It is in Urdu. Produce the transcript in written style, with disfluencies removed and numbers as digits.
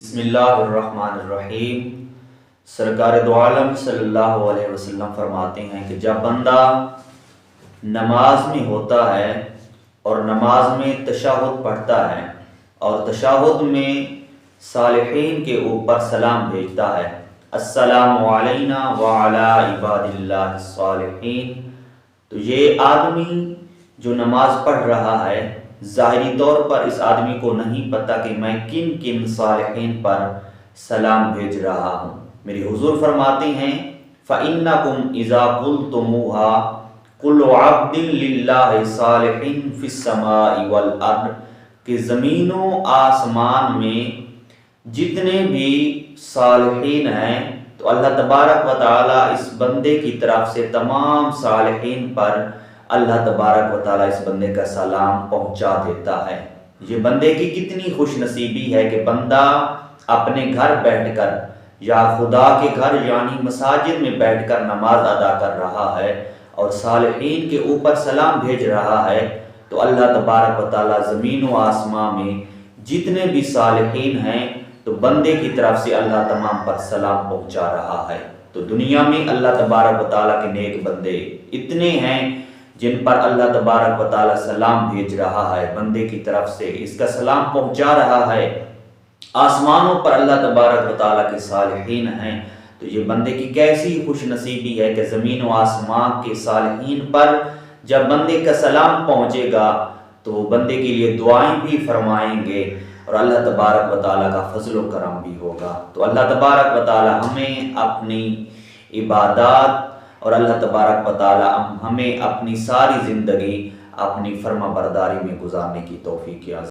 بسم اللہ الرحمن الرحیم۔ سرکار دو عالم صلی اللہ علیہ وسلم فرماتے ہیں کہ جب بندہ نماز میں ہوتا ہے اور نماز میں تشہد پڑھتا ہے اور تشہد میں صالحین کے اوپر سلام بھیجتا ہے، السلام علینا وعلی عباد اللہ الصالحین، تو یہ آدمی جو نماز پڑھ رہا ہے ظاہری طور پر اس آدمی کو نہیں پتہ کہ میں کن کن صالحین پر سلام بھیج رہا ہوں۔ میرے حضور فرماتے ہیں فَإِنَّكُمْ إِذَا قُلْتُمُوهَا كُلُّ عَبْدٍ لِلَّهِ صَالِحٍ فِي السَّمَاءِ وَالْأَرْضِ، کہ زمین و آسمان میں جتنے بھی صالحین ہیں تو اللہ تبارک و تعالیٰ اس بندے کی طرف سے تمام صالحین پر اللہ تبارک و تعالیٰ اس بندے کا سلام پہنچا دیتا ہے۔ یہ بندے کی کتنی خوش نصیبی ہے کہ بندہ اپنے گھر بیٹھ کر یا خدا کے گھر یعنی مساجد میں بیٹھ کر نماز ادا کر رہا ہے اور صالحین کے اوپر سلام بھیج رہا ہے، تو اللہ تبارک و تعالیٰ زمین و آسمان میں جتنے بھی صالحین ہیں تو بندے کی طرف سے اللہ تمام پر سلام پہنچا رہا ہے۔ تو دنیا میں اللہ تبارک و تعالیٰ کے نیک بندے اتنے ہیں جن پر اللہ تبارک و تعالیٰ سلام بھیج رہا ہے، بندے کی طرف سے اس کا سلام پہنچا رہا ہے۔ آسمانوں پر اللہ تبارک و تعالیٰ کے صالحین ہیں، تو یہ بندے کی کیسی خوش نصیبی ہے کہ زمین و آسمان کے صالحین پر جب بندے کا سلام پہنچے گا تو بندے کے لیے دعائیں بھی فرمائیں گے اور اللہ تبارک و تعالیٰ کا فضل و کرم بھی ہوگا۔ تو اللہ تبارک و تعالیٰ ہمیں اپنی عبادات اور اللہ تبارک و تعالیٰ ہمیں اپنی ساری زندگی اپنی فرما برداری میں گزارنے کی توفیق عطا